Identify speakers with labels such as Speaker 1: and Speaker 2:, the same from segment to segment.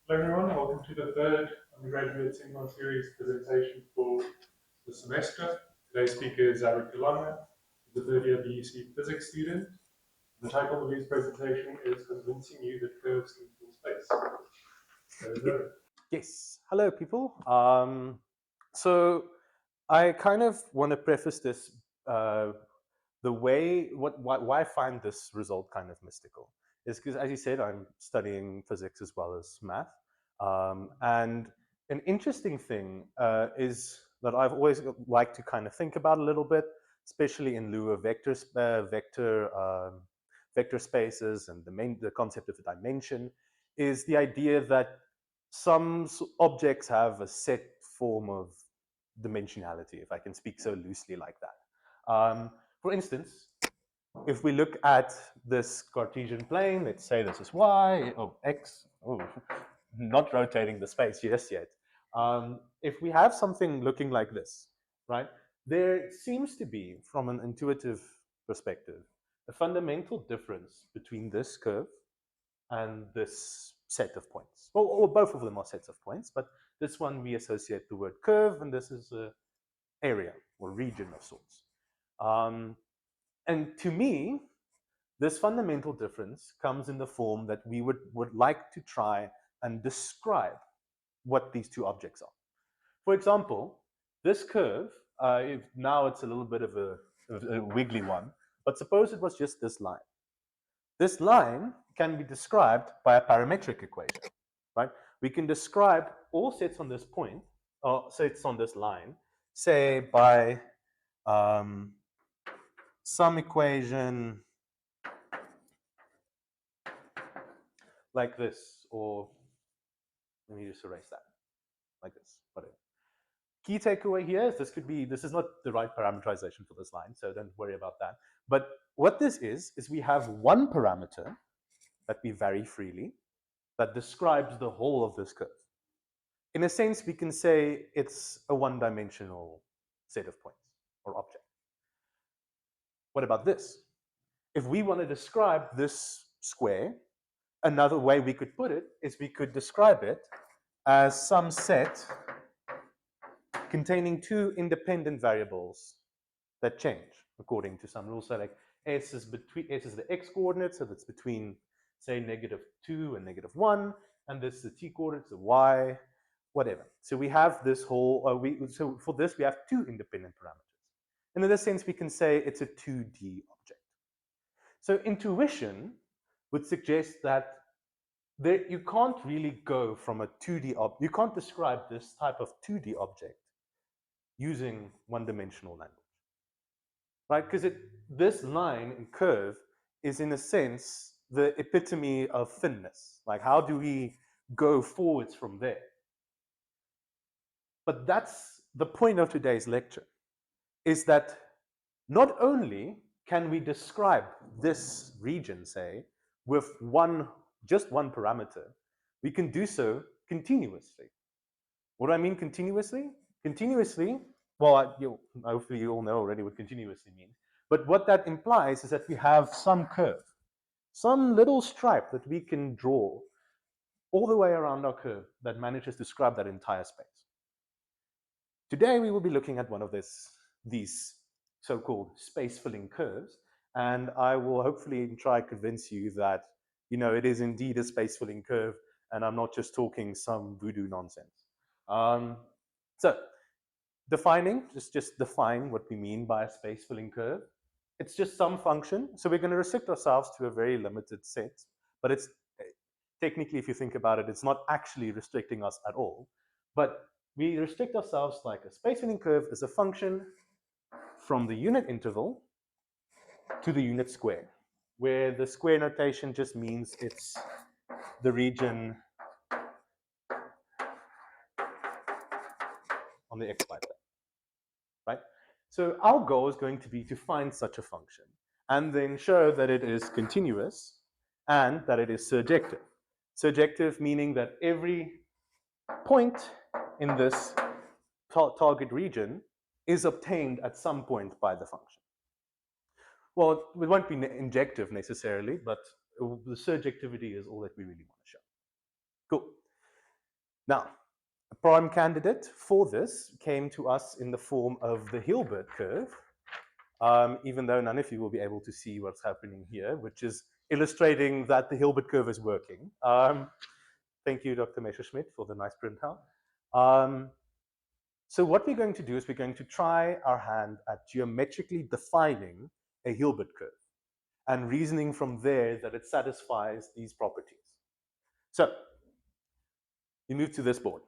Speaker 1: Hello everyone, welcome to the third undergraduate seminar series presentation for the semester. Today's speaker is Zerwick de Lange, the third year BUC physics student. The title of his presentation is Convincing You That Curves Can Fill Space. So,
Speaker 2: Yes. Hello, people. So I kind of want to preface this the way why I find this result kind of mystical is because, as you said, I'm studying physics as well as math, and an interesting thing is that I've always liked to kind of think about a little bit, especially in lieu of vector spaces and the concept of a dimension, is the idea that some objects have a set form of dimensionality, if I can speak so loosely like that. For instance, if we look at this Cartesian plane, let's say this is y, x, not rotating the space just yet. If we have something looking like this, right, there seems to be, from an intuitive perspective, a fundamental difference between this curve and this set of points. Well, both of them are sets of points, but this one we associate the word curve, and this is an area or region of sorts. And to me, this fundamental difference comes in the form that we would like to try and describe what these two objects are. For example, this curve, now it's a little bit of a wiggly one, but suppose it was just this line. This line can be described by a parametric equation, right? We can describe all sets on this point, or sets on this line, say by some equation like this, or let me just erase that, like this, whatever. Key takeaway here is this is not the right parameterization for this line, so don't worry about that. But what this is we have one parameter that we vary freely that describes the whole of this curve. In a sense, we can say it's a one-dimensional set of points or object. What about this? If we want to describe this square, another way we could put it is we could describe it as some set containing two independent variables that change according to some rules. So like s is the x coordinate, so that's between, say, -2 and -1, and this is the t coordinates, the y, whatever. So we have this whole, so for this we have two independent parameters. And in this sense, we can say it's a 2D object. So intuition would suggest that you can't really go from a 2D object, you can't describe this type of 2D object using one-dimensional language, right? Because this line and curve is, in a sense, the epitome of thinness. Like, how do we go forwards from there? But that's the point of today's lecture, is that not only can we describe this region, say, with just one parameter, we can do so continuously. What do I mean continuously? Continuously, well, hopefully you all know already what continuously means. But what that implies is that we have some curve, some little stripe that we can draw all the way around our curve that manages to describe that entire space. Today we will be looking at one of these so-called space-filling curves, and I will hopefully try to convince you that, it is indeed a space-filling curve, and I'm not just talking some voodoo nonsense. So, just define what we mean by a space-filling curve. It's just some function, so we're going to restrict ourselves to a very limited set, but it's technically, if you think about it, it's not actually restricting us at all. But we restrict ourselves like a space-filling curve is a function from the unit interval to the unit square, where the square notation just means it's the region on the xy plane, right? So our goal is going to be to find such a function and then show that it is continuous and that it is surjective. Surjective meaning that every point in this target region is obtained at some point by the function. Well, it won't be injective necessarily, but the surjectivity is all that we really want to show. Cool. Now, a prime candidate for this came to us in the form of the Hilbert curve, even though none of you will be able to see what's happening here, which is illustrating that the Hilbert curve is working. Thank you, Dr. Messerschmidt, for the nice printout. So what we're going to do is we're going to try our hand at geometrically defining a Hilbert curve and reasoning from there that it satisfies these properties. So we move to this board.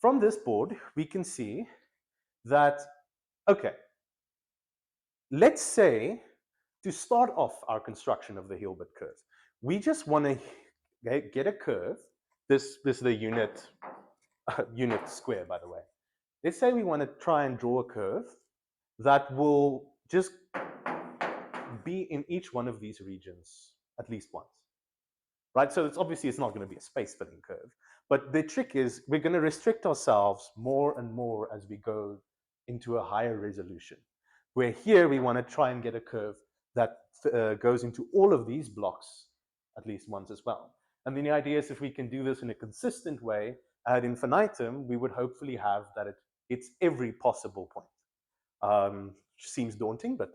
Speaker 2: From this board, we can see that, okay, let's say to start off our construction of the Hilbert curve, we just want to get a curve. This is the unit square, by the way. Let's say we want to try and draw a curve that will just be in each one of these regions at least once, right? So it's obviously it's not going to be a space-filling curve, but the trick is we're going to restrict ourselves more and more as we go into a higher resolution, where here we want to try and get a curve that goes into all of these blocks at least once as well. And then the idea is if we can do this in a consistent way ad infinitum, we would hopefully have that it hits every possible point. Seems daunting, but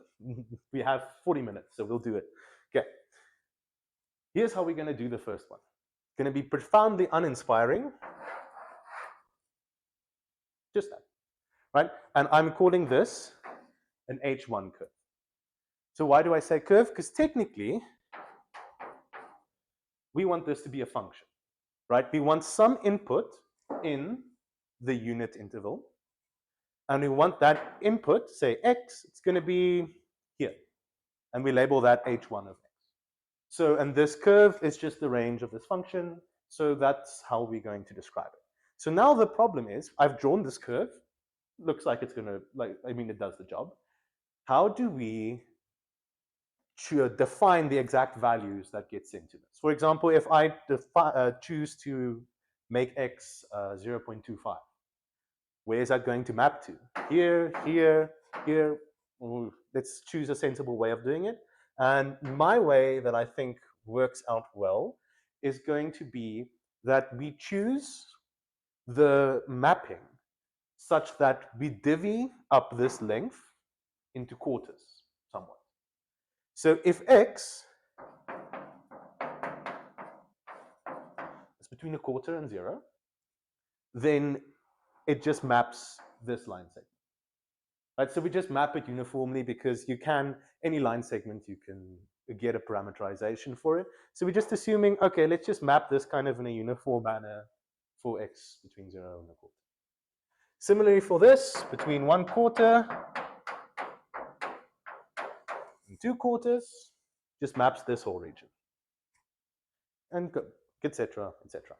Speaker 2: we have 40 minutes, so we'll do it. Okay. Here's how we're going to do the first one. It's going to be profoundly uninspiring. Just that, right? And I'm calling this an H1 curve. So why do I say curve? Because technically, we want this to be a function, right? We want some input in the unit interval, and we want that input, say x, it's going to be here, and we label that h1 of x. So, and this curve is just the range of this function, so that's how we're going to describe it. So now the problem is, I've drawn this curve, looks like it's going to, it does the job. How do we define the exact values that gets into this? For example, if I choose to make x 0.25, where is that going to map to? Here, here, here. Ooh, let's choose a sensible way of doing it. And my way that I think works out well is going to be that we choose the mapping such that we divvy up this length into quarters somewhat. So if x is between a quarter and 0, then it just maps this line segment. Right, so we just map it uniformly because you can, any line segment, you can get a parameterization for it. So we're just assuming, okay, let's just map this kind of in a uniform manner for x between 0 and a quarter. Similarly for this, between 1/4 and 2/4, just maps this whole region. And go, etc., etc.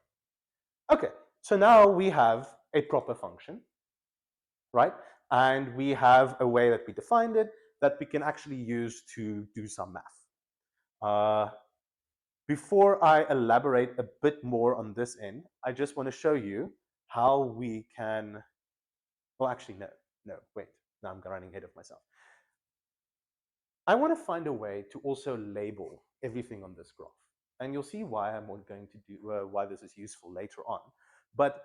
Speaker 2: Okay, so now we have a proper function, right? And we have a way that we defined it that we can actually use to do some math. Before I elaborate a bit more on this end, I just want to show you how we can, well, actually, no, wait, now I'm running ahead of myself. I want to find a way to also label everything on this graph. And you'll see why I'm going to do, why this is useful later on. But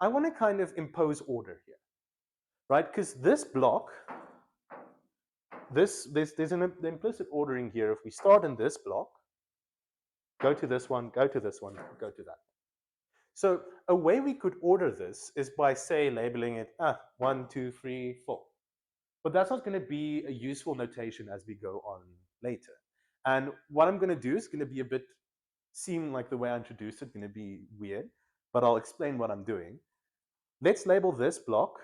Speaker 2: I want to kind of impose order here, right? Because this block, there's an implicit ordering here. If we start in this block, go to this one, go to this one, go to that. So a way we could order this is by, say, labeling it 1, 2, 3, 4. But that's not going to be a useful notation as we go on later. And what I'm going to do is going to be a bit, seem like the way I introduced it, going to be weird, but I'll explain what I'm doing. Let's label this block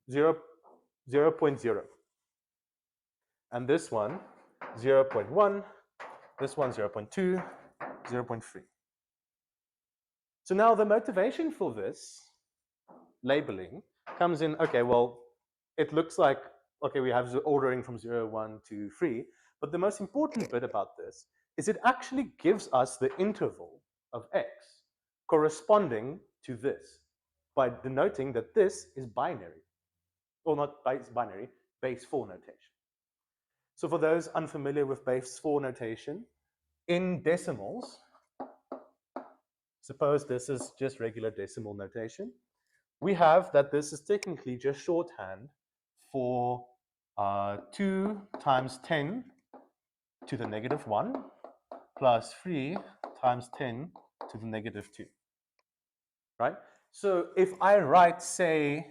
Speaker 2: 0.0. And this one 0.1, this one 0.2, 0.3. So now the motivation for this labeling comes in, okay, well, it looks like, okay, we have the ordering from 0, 1, 2, 3, but the most important bit about this is it actually gives us the interval of x corresponding to this by denoting that this is binary, or not binary, base 4 notation. So for those unfamiliar with base 4 notation, in decimals, suppose this is just regular decimal notation, we have that this is technically just shorthand for 2 times 10 to the negative 1 plus 3 times 10 to the negative 2, right? So if I write, say,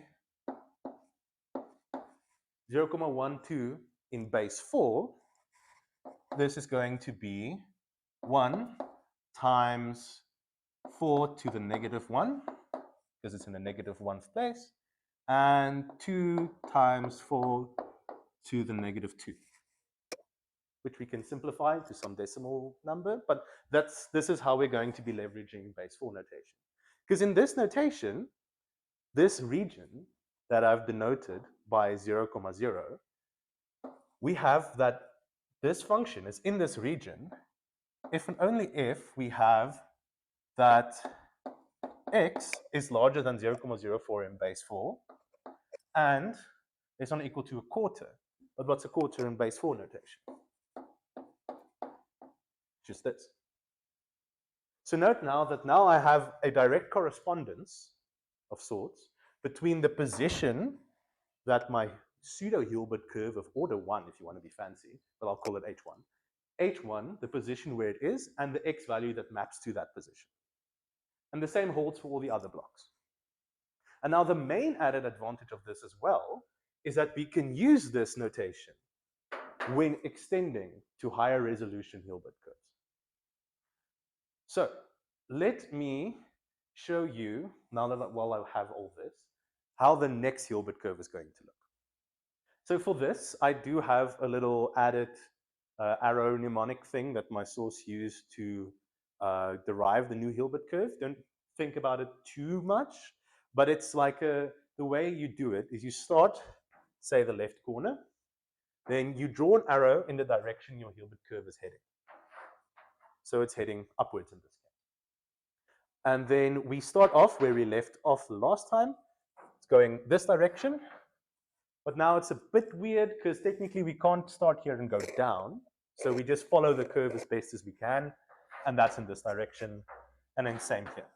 Speaker 2: 0.12 in base 4, this is going to be 1 times 4 to the negative 1, because it's in the negative 1th place, and 2 times 4 to the negative 2, which we can simplify to some decimal number, but this is how we're going to be leveraging base 4 notation. Because in this notation, this region that I've denoted by 0, 0, we have that this function is in this region if and only if we have that x is larger than 0.04 in base 4 and it's not equal to a quarter. But what's a quarter in base 4 notation? Just this. So note now that now I have a direct correspondence of sorts between the position that my pseudo-Hilbert curve of order 1, if you want to be fancy, but I'll call it H1. H1, the position where it is, and the x value that maps to that position. And the same holds for all the other blocks. And now the main added advantage of this as well is that we can use this notation when extending to higher resolution Hilbert curves. So let me show you, now that while I have all this, how the next Hilbert curve is going to look. So for this, I do have a little added arrow mnemonic thing that my source used to derive the new Hilbert curve. Don't think about it too much, but it's like the way you do it is you start, say, the left corner, then you draw an arrow in the direction your Hilbert curve is heading. So it's heading upwards in this case. And then we start off where we left off the last time. It's going this direction. But now it's a bit weird because technically we can't start here and go down. So we just follow the curve as best as we can. And that's in this direction. And then same here.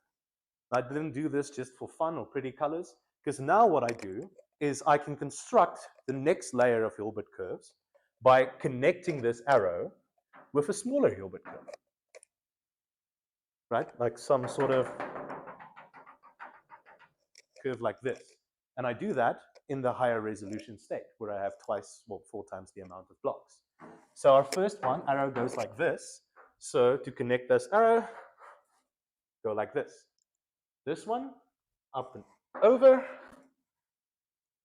Speaker 2: I didn't do this just for fun or pretty colors, because now what I do is I can construct the next layer of Hilbert curves by connecting this arrow with a smaller Hilbert curve. Right? Like some sort of curve like this. And I do that in the higher resolution state where I have twice, well, 4 times the amount of blocks. So our first one, arrow goes like this. So to connect this arrow, go like this. This one, up and over.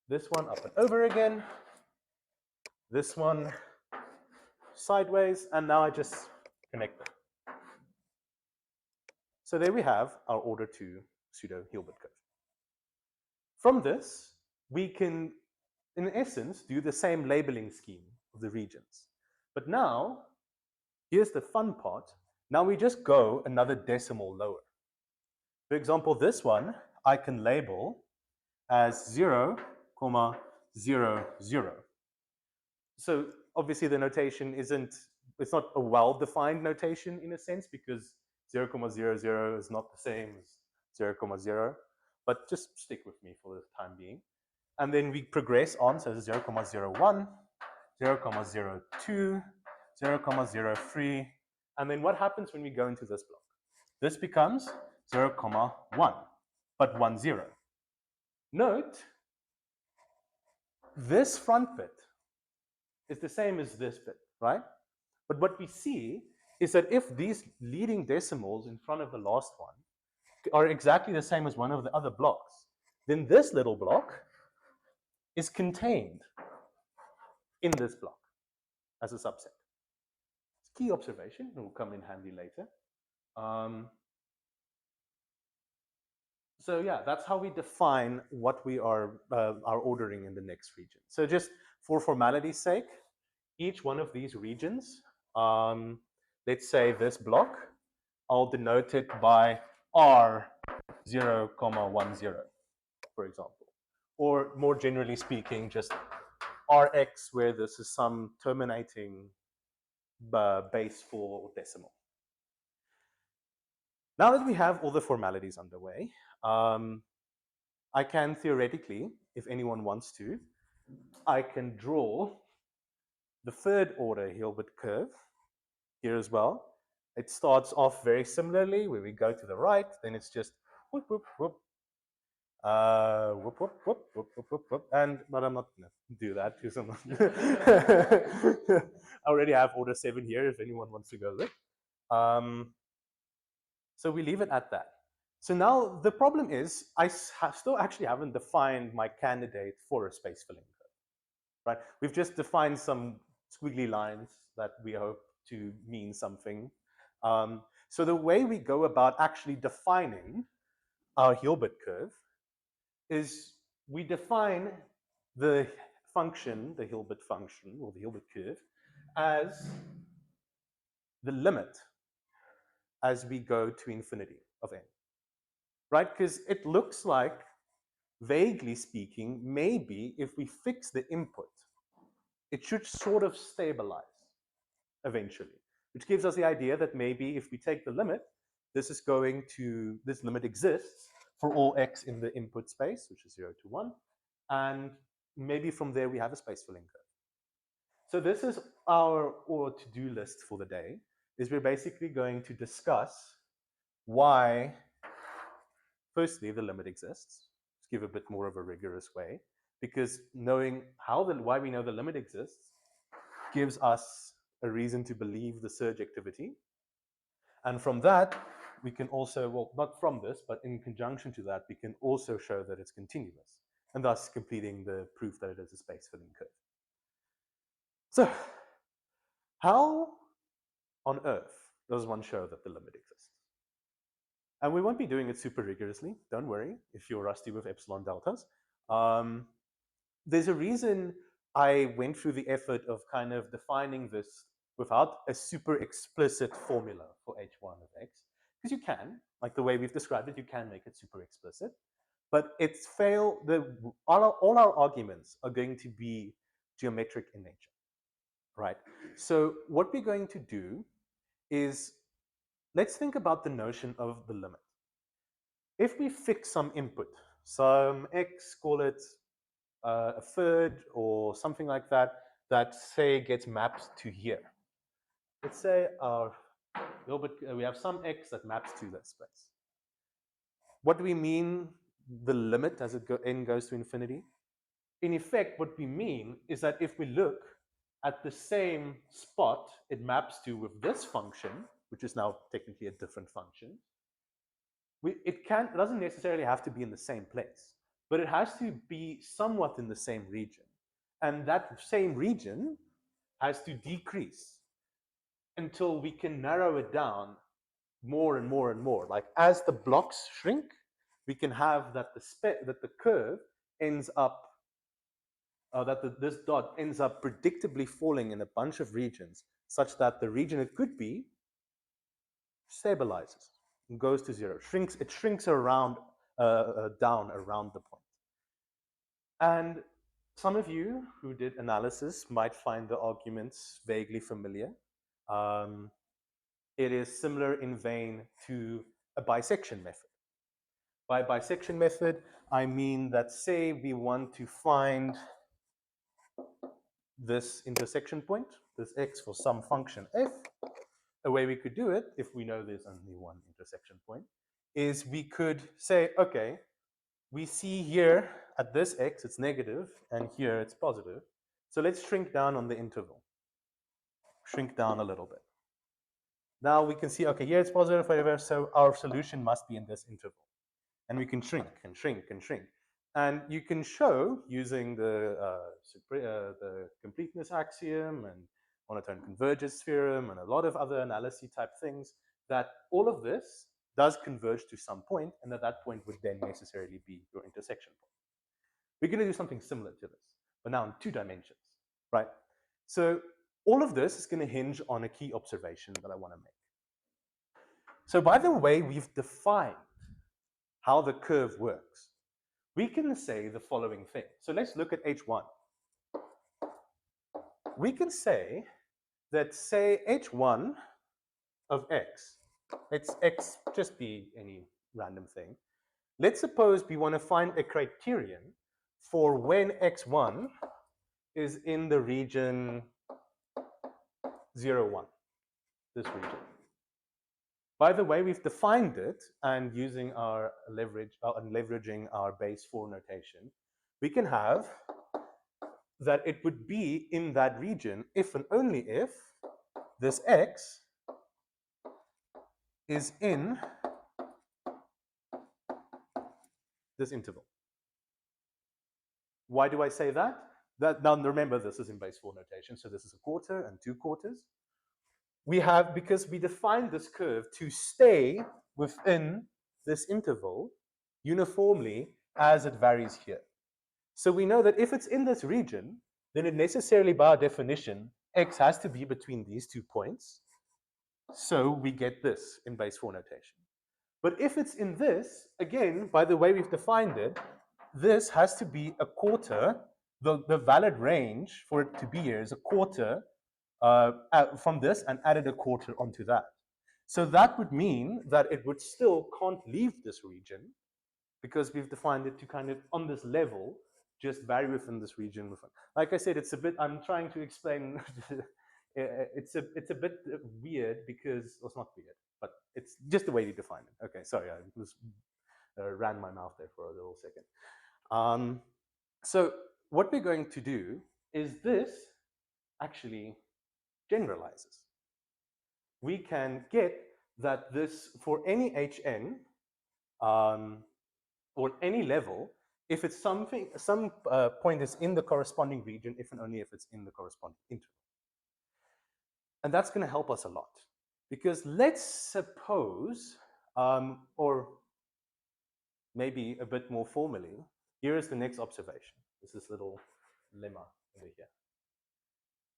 Speaker 2: This one, up and over again. This one, sideways. And now I just connect them. So there we have our order 2 pseudo-Hilbert curve. From this, we can, in essence, do the same labeling scheme of the regions. But now, here's the fun part. Now we just go another decimal lower. For example, this one, I can label as 0, 0, 0. So obviously the notation it's not a well-defined notation in a sense because 0, 0, 0 is not the same as 0, 0. But just stick with me for the time being. And then we progress on, so 0, 0, 0, 0, 0, 3. And then what happens when we go into this block? This becomes 0, 1, but 1, 0. Note, this front bit is the same as this bit, right? But what we see is that if these leading decimals in front of the last one are exactly the same as one of the other blocks, then this little block is contained in this block as a subset. It's a key observation, and will come in handy later. So yeah, that's how we define what we are ordering in the next region. So just for formality's sake, each one of these regions, let's say this block, I'll denote it by R 0, 1, 0, for example. Or more generally speaking, just Rx, where this is some terminating base 4 decimal. Now that we have all the formalities underway, I can theoretically, if anyone wants to, I can draw the third order Hilbert curve here as well. It starts off very similarly, where we go to the right, then it's just whoop, whoop, whoop, whoop, whoop, whoop, whoop, whoop, whoop, whoop, but I'm not going to do that because I'm not. I already have order 7 here if anyone wants to go there. So we leave it at that. So now the problem is I still actually haven't defined my candidate for a space filling curve, right? We've just defined some squiggly lines that we hope to mean something. So the way we go about actually defining our Hilbert curve is we define the function, the Hilbert function, or the Hilbert curve, as the limit as we go to infinity of n, right? Because it looks like, vaguely speaking, maybe if we fix the input, it should sort of stabilize eventually, which gives us the idea that maybe if we take the limit, this limit exists for all x in the input space, which is 0 to 1, and maybe from there we have a space filling curve. So this is our to-do list for the day, is we're basically going to discuss why, firstly, the limit exists. Let's give a bit more of a rigorous way, because knowing why we know the limit exists gives us a reason to believe the surge activity. And from that, we can also, well, not from this, but in conjunction to that, we can also show that it's continuous, and thus completing the proof that it is a space filling curve. So, how on earth does one show that the limit exists? And we won't be doing it super rigorously. Don't worry if you're rusty with epsilon deltas. There's a reason I went through the effort of kind of defining this without a super explicit formula for h1 of x, because you can, like the way we've described it, you can make it super explicit, but it's all our arguments are going to be geometric in nature, right? So what we're going to do is, let's think about the notion of the limit. If we fix some input, some x, call it a third or something like that, that say gets mapped to here. Let's say we have some x that maps to this space. What do we mean the limit as n goes to infinity? In effect, what we mean is that if we look at the same spot it maps to with this function, which is now technically a different function, it doesn't necessarily have to be in the same place, but it has to be somewhat in the same region. And that same region has to decrease until we can narrow it down more and more and more. Like as the blocks shrink, we can have that the curve ends up, this dot ends up predictably falling in a bunch of regions, such that the region it could be stabilizes and goes to 0. It shrinks around down around the point. And some of you who did analysis might find the arguments vaguely familiar. It is similar in vein to a bisection method. By bisection method, I mean that, say we want to find this intersection point, this x for some function f, a way we could do it, if we know there's only one intersection point, is we could say, okay, we see here at this x it's negative, and here it's positive. So let's shrink down on the interval. Shrink down a little bit. Now we can see, okay, here it's positive, whatever, so our solution must be in this interval. And we can shrink and shrink and shrink. And you can show, using the completeness axiom and monotone convergence theorem and a lot of other analysis type things, that all of this does converge to some point, and that point would then necessarily be your intersection point. We're going to do something similar to this, but now in 2 dimensions, right? So all of this is going to hinge on a key observation that I want to make. So by the way we've defined how the curve works, we can say the following thing. So let's look at h1. We can say that, say, h1 of x let's x just be any random thing. Let's suppose we want to find a criterion for when x1 is in the region 0, 1, this region. By the way, we've defined it, and using our leveraging our base 4 notation, we can have that it would be in that region if and only if this x is in this interval. Why do I say that? Now remember, this is in base 4 notation, so this is a quarter and 2 quarters. We have, because we defined this curve to stay within this interval uniformly as it varies here. So we know that if it's in this region, then it necessarily, by our definition, x has to be between these 2 points. So we get this in base 4 notation. But if it's in this, again, by the way we've defined it, this has to be a quarter. The valid range for it to be here is a quarter from this, and added a quarter onto that. So that would mean that it would still can't leave this region, because we've defined it to kind of, on this level, just vary within this region. Like I said, it's a bit, I'm trying to explain, it's a bit weird because, well, it's not weird, but it's just the way you define it. Okay, sorry, I ran my mouth there for a little second. So what we're going to do is this actually generalizes. We can get that this, for any hn, or any level, if it's some point is in the corresponding region, if and only if it's in the corresponding interval. And that's going to help us a lot. Because let's suppose, or maybe a bit more formally, here is the next observation. This is little lemma over here.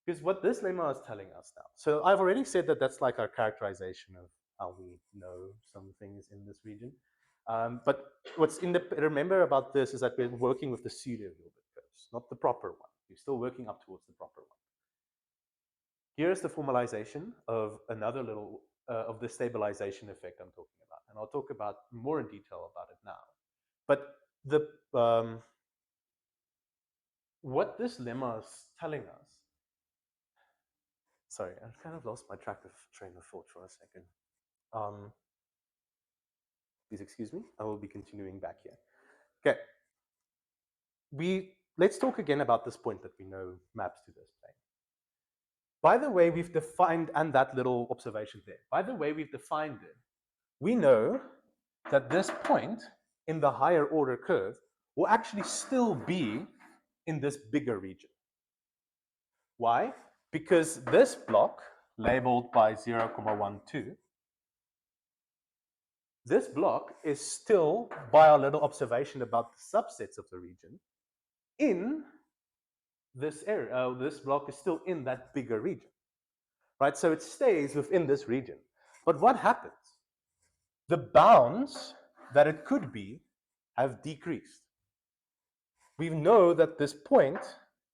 Speaker 2: Because what this lemma is telling us now, so I've already said that that's like our characterization of how we know something is in this region. But what's remember about this is that we're working with the pseudo-Hilbert curves, not the proper one. We're still working up towards the proper one. Here's the formalization of another little, of the stabilization effect I'm talking about. And I'll talk about more in detail about it now. But what this lemma is telling us, sorry, I've kind of lost my train of thought for a second. Please excuse me, I will be continuing back here. Okay. Let's talk again about this point that we know maps to this plane. By the way we've defined, and that little observation there, by the way we've defined it, we know that this point in the higher order curve will actually still be in this bigger region. Why? Because this block, labeled by 0,12, this block is still, by our little observation about the subsets of the region, in this area. This block is still in that bigger region, right? So it stays within this region. But what happens? The bounds that it could be have decreased. We know that this point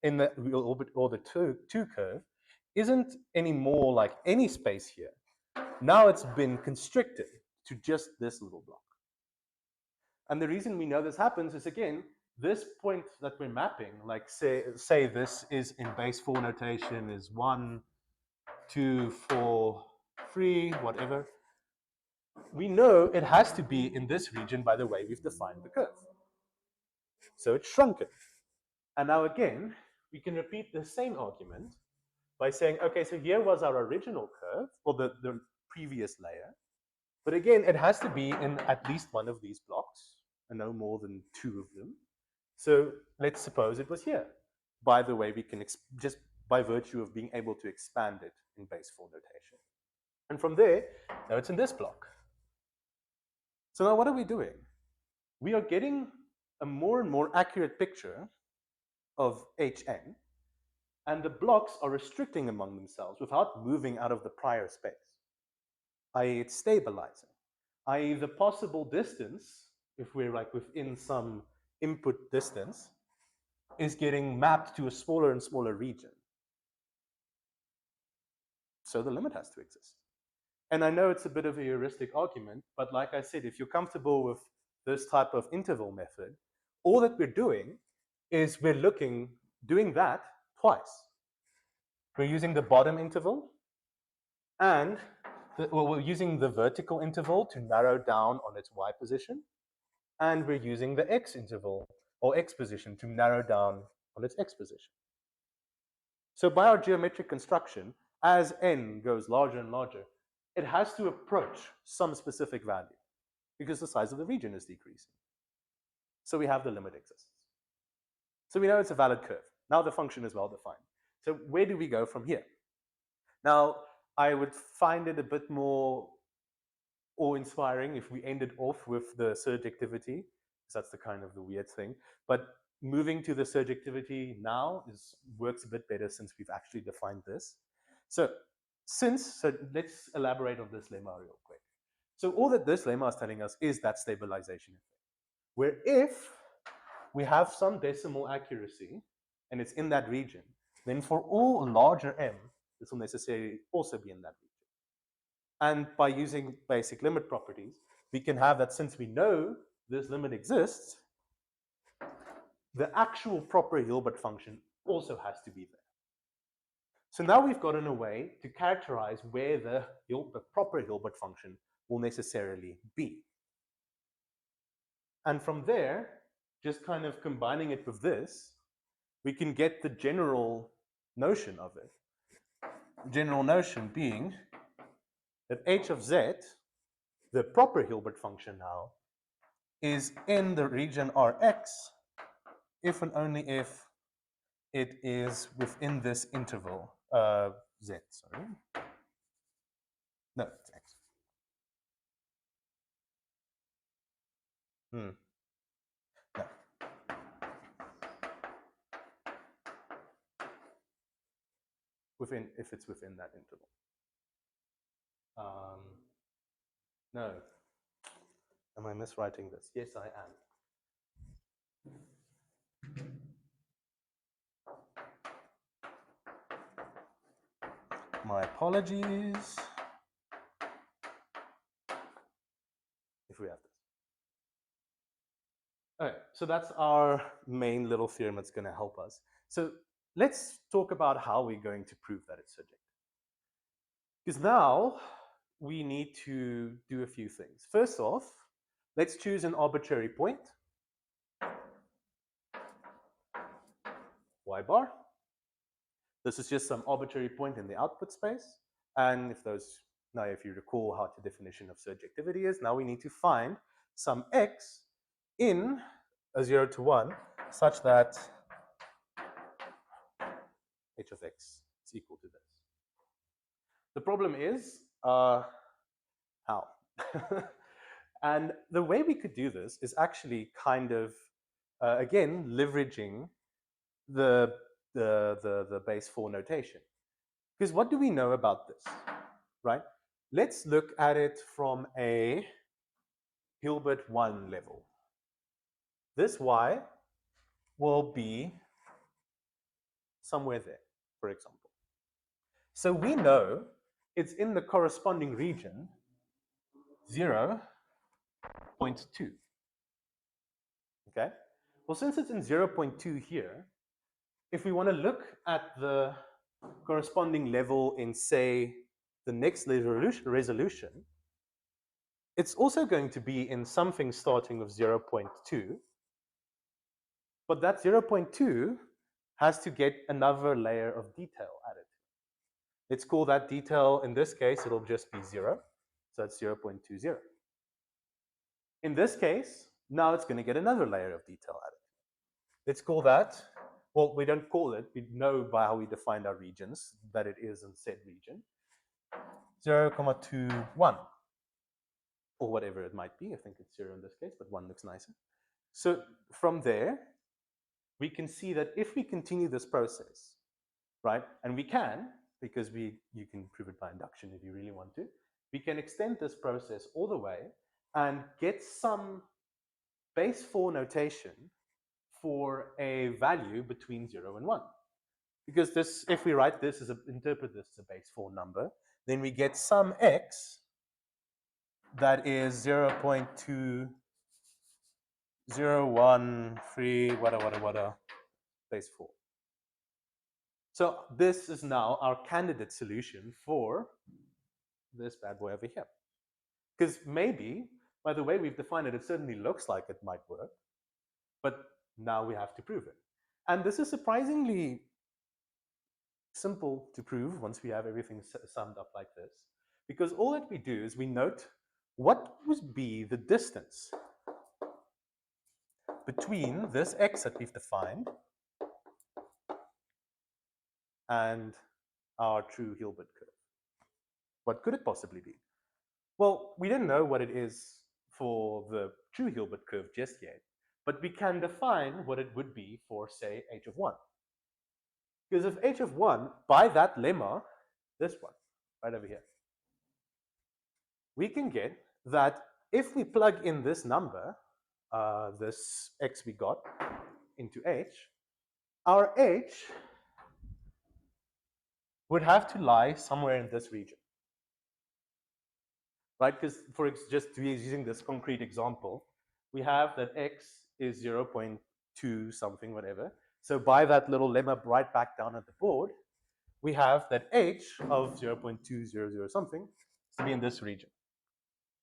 Speaker 2: in the orbit, or the 2 curve, isn't anymore like any space here. Now it's been constricted to just this little block. And the reason we know this happens is, again, this point that we're mapping, like say this is in base 4 notation is 1, 2, 4, 3, whatever. We know it has to be in this region by the way we've defined the curve. So it's shrunken. And now again, we can repeat the same argument by saying, okay, so here was our original curve, or the previous layer. But again, it has to be in at least one of these blocks, and no more than 2 of them. So let's suppose it was here. By the way, we can just by virtue of being able to expand it in base 4 notation. And from there, now it's in this block. So now what are we doing? We are getting a more and more accurate picture of Hn, and the blocks are restricting among themselves without moving out of the prior space, i.e. it's stabilizing, i.e. the possible distance, if we're like within some input distance, is getting mapped to a smaller and smaller region. So the limit has to exist. And I know it's a bit of a heuristic argument, but like I said, if you're comfortable with this type of interval method, all that we're doing is doing that twice. We're using the bottom interval, and we're using the vertical interval to narrow down on its y position, and we're using the x interval or x position to narrow down on its x position. So by our geometric construction, as n goes larger and larger, it has to approach some specific value because the size of the region is decreasing. So we have the limit exists. So we know it's a valid curve. Now the function is well defined. So where do we go from here? Now, I would find it a bit more awe-inspiring if we ended off with the surjectivity, because that's the kind of the weird thing. But moving to the surjectivity now works a bit better since we've actually defined this. So let's elaborate on this lemma real quick. So all that this lemma is telling us is that stabilization effect, where if we have some decimal accuracy and it's in that region, then for all larger m, this will necessarily also be in that region. And by using basic limit properties, we can have that since we know this limit exists, the actual proper Hilbert function also has to be there. So now we've gotten a way to characterize where the proper Hilbert function will necessarily be. And from there, just kind of combining it with this, we can get the general notion of it. General notion being that h of z, the proper Hilbert function now, is in the region Rx if and only if it is within this interval, z, sorry. No, it's x. No. If it's within that interval. No. Am I miswriting this? Yes, I am. My apologies. If we have this. Okay, so that's our main little theorem that's going to help us. So let's talk about how we're going to prove that it's surjective. Because now we need to do a few things. First off, let's choose an arbitrary point, y bar. This is just some arbitrary point in the output space. And if you recall how the definition of surjectivity is, now we need to find some x in a 0 to 1 such that h of x is equal to this. The problem is, how? And the way we could do this is actually kind of, again, leveraging the base 4 notation. Because what do we know about this, right? Let's look at it from a Hilbert 1 level. This y will be somewhere there, for example. So we know it's in the corresponding region 0.2. Okay? Well, since it's in 0.2 here, if we want to look at the corresponding level in, say, the next resolution, it's also going to be in something starting with 0.2, but that 0.2 has to get another layer of detail added. Let's call that detail, in this case, it'll just be 0, so that's 0.20. In this case, now it's going to get another layer of detail added. Let's call that, well, we don't call it, we know by how we defined our regions that it is in said region, 0.21, or whatever it might be. I think it's 0 in this case, but 1 looks nicer. So from there, we can see that if we continue this process, right, and we can, because you can prove it by induction if you really want to, we can extend this process all the way and get some base 4 notation for a value between 0 and 1. Because this, if we write this interpret this as a base 4 number, then we get some x that is 0.2013 whatever base 4. So this is now our candidate solution for this bad boy over here. Because maybe, by the way we've defined it, it certainly looks like it might work, but now we have to prove it. And this is surprisingly simple to prove once we have everything summed up like this, because all that we do is we note what would be the distance between this x that we've defined and our true Hilbert curve. What could it possibly be? Well, we didn't know what it is for the true Hilbert curve just yet, but we can define what it would be for, say, h of 1. Because if h of 1, by that lemma, this one, right over here, we can get that if we plug in this number, this x we got, into h, our h would have to lie somewhere in this region. Right? Because for just using this concrete example, we have that x is 0.2 something, whatever. So by that little lemma right back down at the board, we have that h of 0.200 something is to be in this region.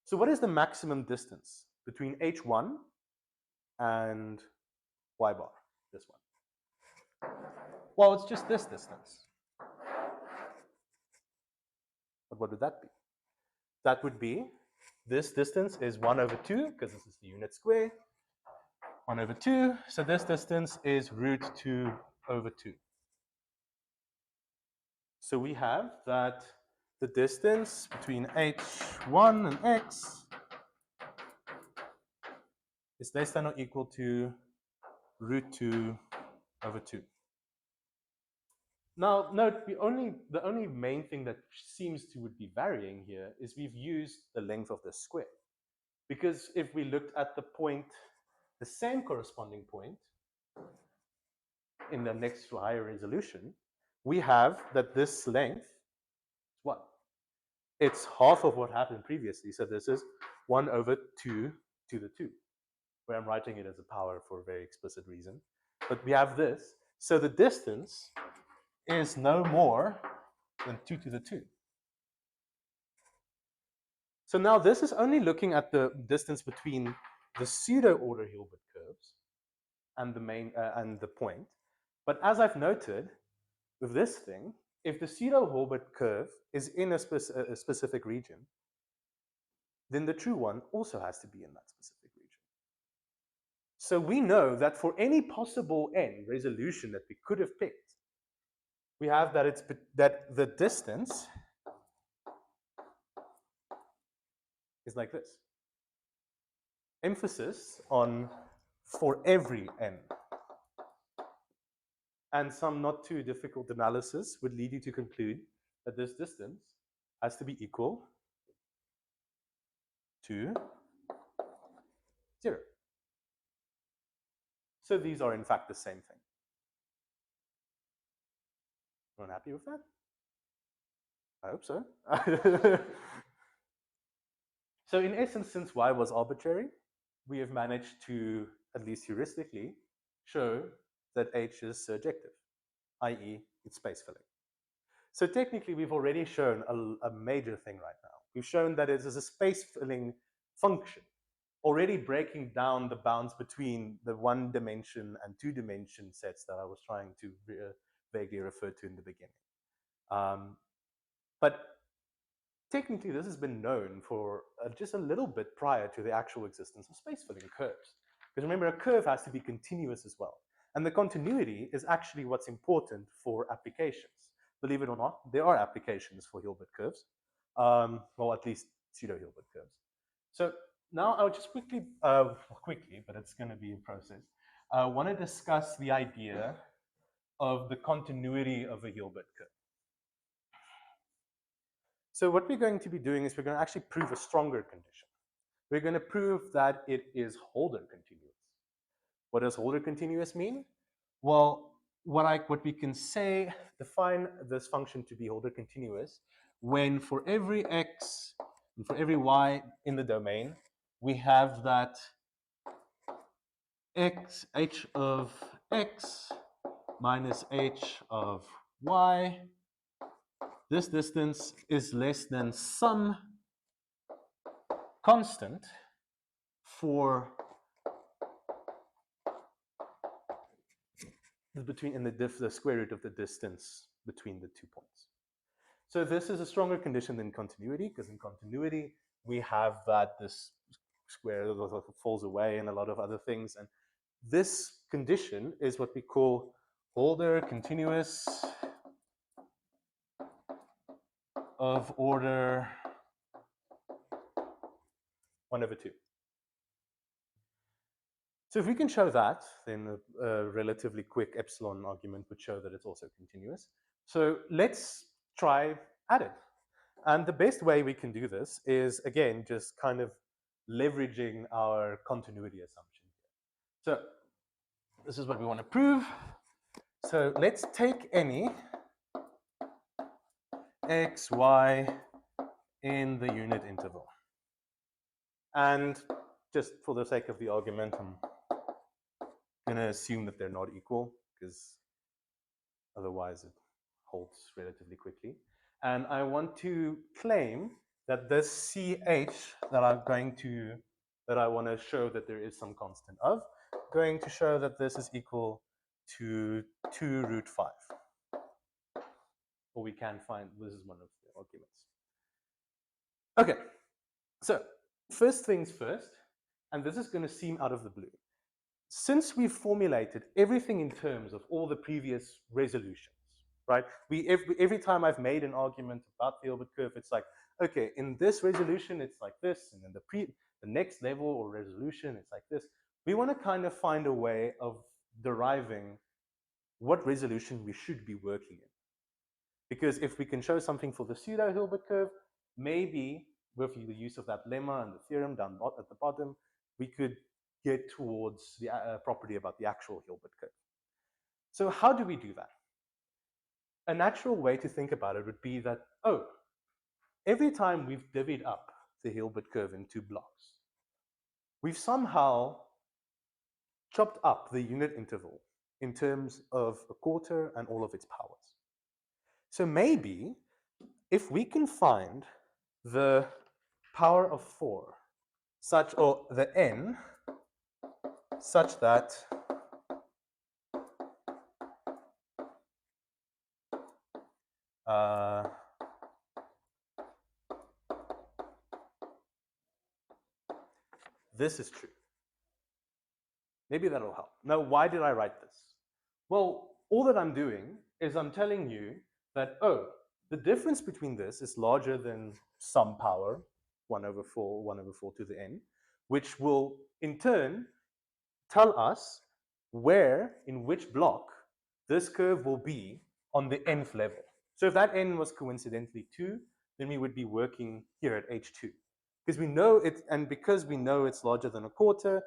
Speaker 2: So what is the maximum distance between h1 and y bar, this one? Well, it's just this distance. But what would that be? That would be, this distance is 1 over 2, because this is the unit square, 1 over 2, so this distance is root 2 over 2. So we have that the distance between h1 and x is less than or equal to root 2 over 2. Now, note, the only main thing that seems to would be varying here is we've used the length of the square. Because if we looked at the point, the same corresponding point in the next higher resolution, we have that this length is what? It's half of what happened previously. So this is 1 over 2 to the 2, where I'm writing it as a power for a very explicit reason. But we have this. So the distance is no more than 2 to the 2. So now this is only looking at the distance between the pseudo-order Hilbert curves and the main and the point. But as I've noted, with this thing, if the pseudo-Hilbert curve is in a specific region, then the true one also has to be in that specific region. So we know that for any possible n resolution that we could have picked, we have that it's that the distance is like this. Emphasis on for every n. And some not too difficult analysis would lead you to conclude that this distance has to be equal to 0. So these are in fact the same thing. Everyone happy with that? I hope so. So in essence, since y was arbitrary, we have managed to, at least heuristically, show that h is surjective, i.e. it's space filling. So technically, we've already shown a major thing right now. We've shown that it is a space filling function, already breaking down the bounds between the 1-dimension and 2-dimension sets that I was trying to vaguely refer to in the beginning. But technically, this has been known for just a little bit prior to the actual existence of space-filling curves. Because remember, a curve has to be continuous as well. And the continuity is actually what's important for applications. Believe it or not, there are applications for Hilbert curves, well, at least pseudo-Hilbert curves. So now I'll just quickly, but it's going to be a process, want to discuss the idea of the continuity of a Hilbert curve. So what we're going to be doing is we're going to actually prove a stronger condition. We're going to prove that it is Holder continuous. What does Holder continuous mean? Well, what we can say, define this function to be Holder continuous when for every x And for every y in the domain, we have that h of x minus h of y. This distance is less than some constant for the square root of the distance between the 2 points. So this is a stronger condition than continuity, because in continuity we have that this square falls away and a lot of other things. And this condition is what we call Holder continuous of order 1/2. So if we can show that, then a relatively quick epsilon argument would show that it's also continuous. So let's try at it. And the best way we can do this is, again, just kind of leveraging our continuity assumption. So this is what we want to prove. So let's take any x, y in the unit interval. And just for the sake of the argument, I'm going to assume that they're not equal, because otherwise it holds relatively quickly. And I want to claim that this CH that I want to show that there is some constant of, going to show that this is equal to 2 root 5. Or we can find, this is one of the arguments. Okay, so first things first, and this is going to seem out of the blue. Since we've formulated everything in terms of all the previous resolutions, right? Every time I've made an argument about the Hilbert curve, it's like, okay, in this resolution, it's like this, and in the next level or resolution, it's like this. We want to kind of find a way of deriving what resolution we should be working in. Because if we can show something for the pseudo-Hilbert curve, maybe with the use of that lemma and the theorem down at the bottom, we could get towards the property about the actual Hilbert curve. So how do we do that? A natural way to think about it would be that, oh, every time we've divvied up the Hilbert curve into blocks, we've somehow chopped up the unit interval in terms of a quarter and all of its powers. So maybe if we can find the power of 4 such, or the n such that this is true. Maybe that'll help. Now, why did I write this? Well, all that I'm doing is I'm telling you that, oh, the difference between this is larger than some power, 1/4 to the n, which will in turn tell us where, in which block, this curve will be on the nth level. So if that n was coincidentally 2, then we would be working here at h2. Because we know it, and because we know it's larger than a quarter,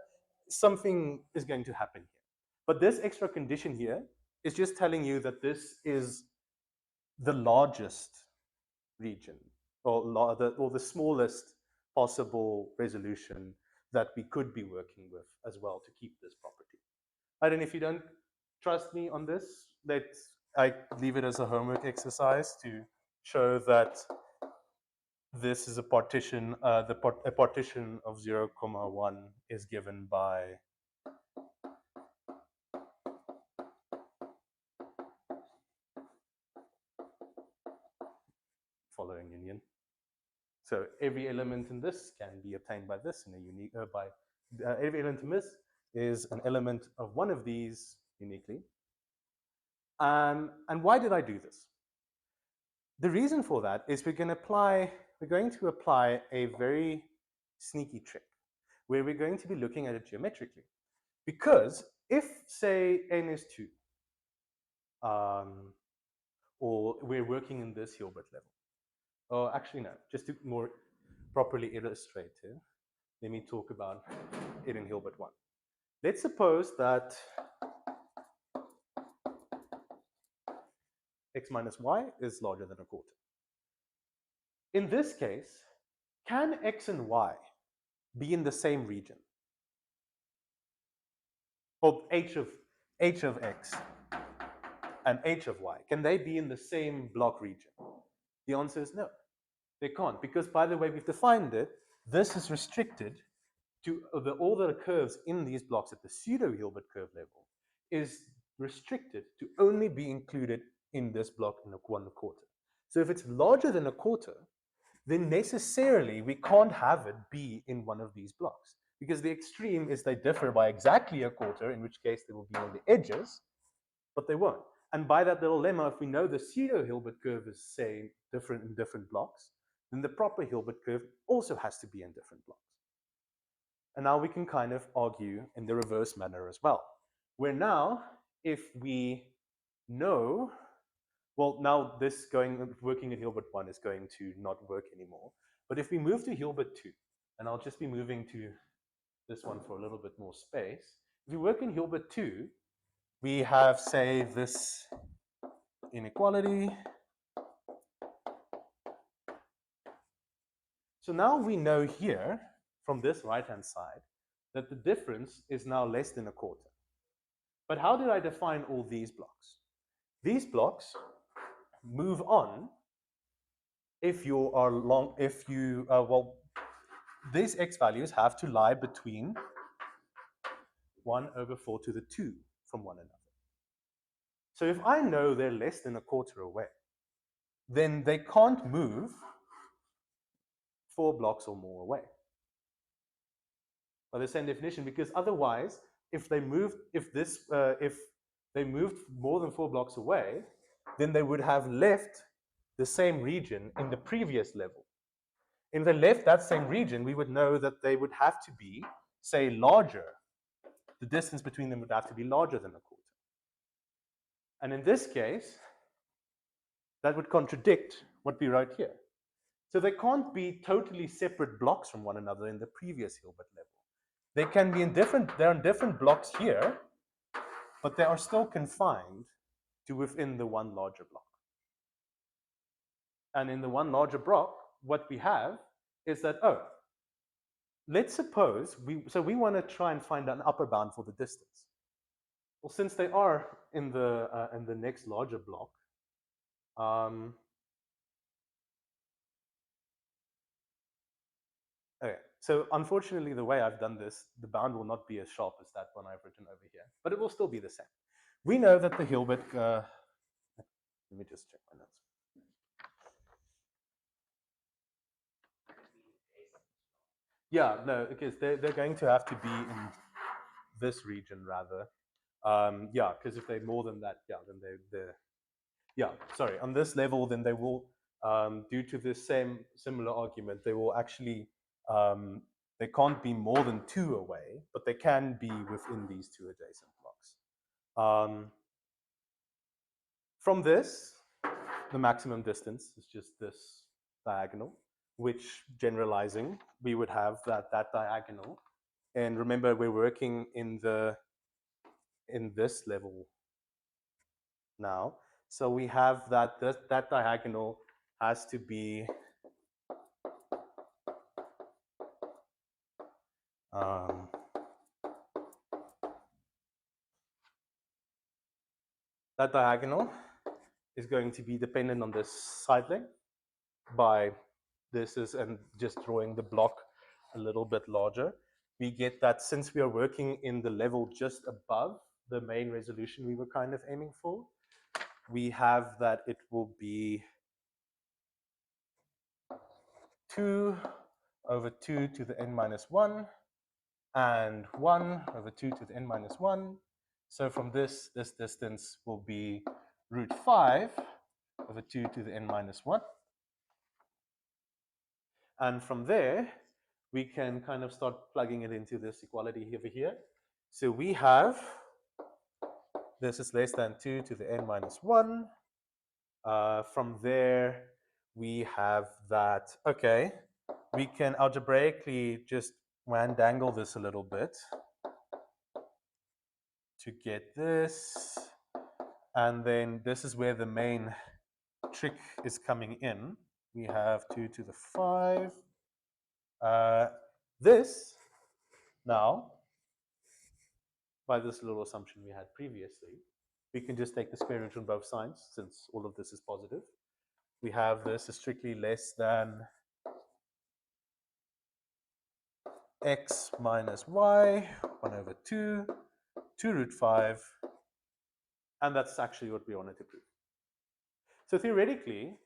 Speaker 2: something is going to happen here. But this extra condition here is just telling you that this is the largest region, or the smallest possible resolution that we could be working with as well to keep this property. Right, and if you don't trust me on this, I leave it as a homework exercise to show that this is a partition, a partition of 0,1 is given by following union. So every element in this can be obtained by this in a unique, every element in this is an element of one of these uniquely. And why did I do this? The reason for that is we're going to apply a very sneaky trick where we're going to be looking at it geometrically. Because if, say, n is 2, or we're working in this Hilbert level, or actually no, just to more properly illustrate it, let me talk about it in Hilbert 1. Let's suppose that x minus y is larger than a quarter. In this case, Can x and y be in the same region? Or h of x and h of y, can they be in the same block region? The answer is no, they can't, because by the way we've defined it, this is restricted to all the curves in these blocks at the pseudo-Hilbert curve level is restricted to only be included in this block in a 1/4. So if it's larger than a quarter, then necessarily we can't have it be in one of these blocks, because the extreme is they differ by exactly a quarter, in which case they will be on the edges, but they won't. And by that little lemma, if we know the pseudo-Hilbert curve is, say, different in different blocks, then the proper Hilbert curve also has to be in different blocks. And now we can kind of argue in the reverse manner as well, where now, if we know, well, now this working at Hilbert 1 is going to not work anymore. But if we move to Hilbert 2, and I'll just be moving to this one for a little bit more space. If we work in Hilbert 2, we have, say, this inequality. So now we know here, from this right-hand side, that the difference is now less than a quarter. But how did I define all these blocks? These blocks move on if you are long, if you, well, these x values have to lie between 1/4 to the 2 from one another. So if I know they're less than a quarter away, then they can't move 4 blocks or more away by the same definition, because otherwise, if they moved more than 4 blocks away, then they would have left the same region in the previous level. If they left that same region, we would know that they would have to be, say, larger. The distance between them would have to be larger than a quarter. And in this case, that would contradict what we wrote here. So they can't be totally separate blocks from one another in the previous Hilbert level. They can be they're in different blocks here, but they are still confined to within the one larger block. And in the one larger block, what we have is that, let's suppose we want to try and find an upper bound for the distance. Well, since they are in the next larger block, okay, so unfortunately, the way I've done this, the bound will not be as sharp as that one I've written over here, but it will still be the same. We know that the Hilbert, let me just check my notes. Yeah, no, because they're going to have to be in this region rather. Yeah, because if they're more than that, yeah, then they're yeah, sorry, on this level, then they will, due to this similar argument, they will actually, they can't be more than 2 away, but they can be within these 2 adjacent blocks. From this, the maximum distance is just this diagonal, which, generalizing, we would have that diagonal. And remember, we're working in this level now. So we have that diagonal has to be that diagonal is going to be dependent on this side length by and just drawing the block a little bit larger. We get that since we are working in the level just above the main resolution we were kind of aiming for, we have that it will be 2/2 to the n minus 1 and 1/2 to the n minus 1. So from this distance will be √5/2 to the n minus 1. And from there, we can kind of start plugging it into this equality over here. So we have, this is less than 2 to the n minus 1. From there, we have that, okay, we can algebraically just dangle this a little bit to get this. And then this is where the main trick is coming in. We have 2 to the 5 This now, by this little assumption we had previously, we can just take the square root on both sides since all of this is positive. We have this is strictly less than x minus y, 1 over 2, 2 root 5, and that's actually what we wanted to prove. So theoretically,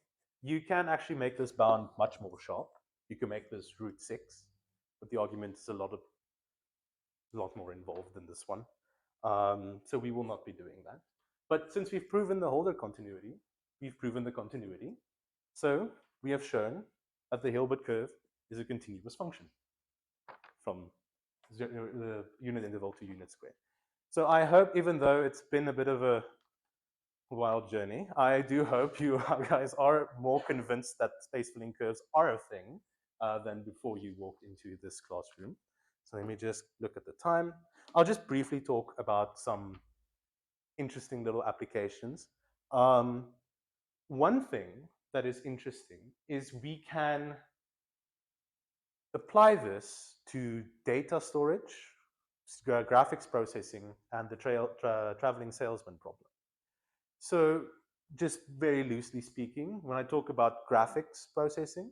Speaker 2: you can actually make this bound much more sharp. You can make this root 6, but the argument is a lot more involved than this one. So we will not be doing that. But since we've proven the Holder continuity, we've proven the continuity. So we have shown that the Hilbert curve is a continuous function from the unit interval to unit square. So I hope, even though it's been a bit of a wild journey, I do hope you guys are more convinced that space filling curves are a thing than before you walked into this classroom. So let me just look at the time. I'll just briefly talk about some interesting little applications. One thing that is interesting is we can apply this to data storage, graphics processing, and the traveling salesman problem. So just very loosely speaking, when I talk about graphics processing,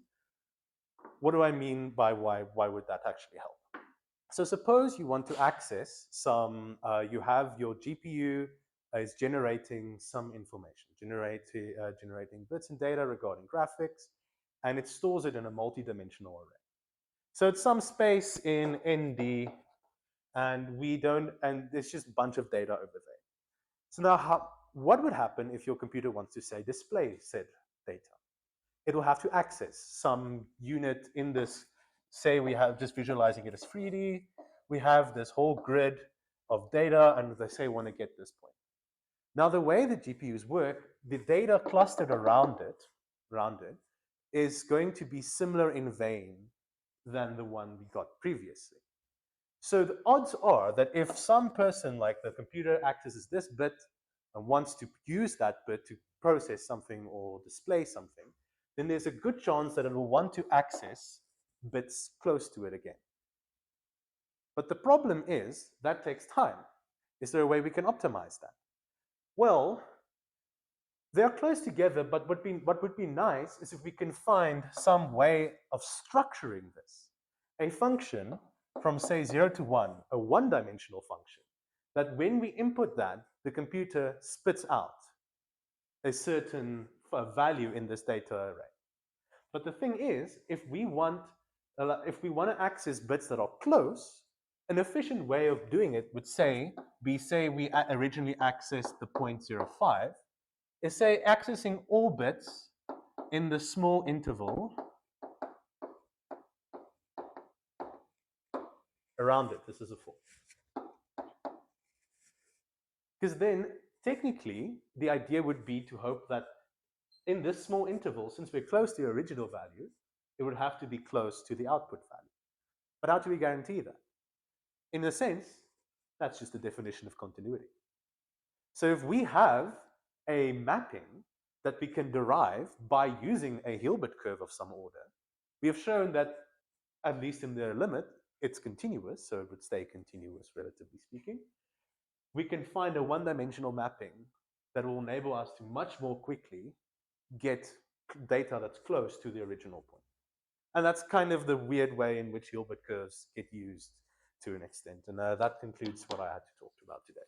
Speaker 2: what do I mean by why would that actually help? So suppose you want to access some, you have your GPU is generating some information, generating bits and data regarding graphics, and it stores it in a multi-dimensional array. So it's some space in ND, and there's just a bunch of data over there. So now, what would happen if your computer wants to, say, display said data? It will have to access some unit in this. Say we have, just visualizing it as 3D, we have this whole grid of data, and they say want to get this point. Now, the way the GPUs work, the data clustered around it is going to be similar in vein than the one we got previously. So the odds are that if some person, like the computer, accesses this bit and wants to use that bit to process something or display something, then there's a good chance that it will want to access bits close to it again. But the problem is that takes time. Is there a way we can optimize that? Well, they're close together, but what would be nice is if we can find some way of structuring this. A function from, say, 0 to 1, a one-dimensional function, that when we input that, the computer spits out a certain value in this data array. But the thing is, if we want to access bits that are close, an efficient way of doing it would say we originally accessed the 0.05, is say accessing all bits in the small interval around it. This is a 4. Because then, technically, the idea would be to hope that in this small interval, since we're close to the original value, it would have to be close to the output value. But how do we guarantee that? In a sense, that's just the definition of continuity. So if we have a mapping that we can derive by using a Hilbert curve of some order, we have shown that, at least in their limit, it's continuous, so it would stay continuous, relatively speaking. We can find a one-dimensional mapping that will enable us to much more quickly get data that's close to the original point. And that's kind of the weird way in which Hilbert curves get used to an extent. And that concludes what I had to talk about today.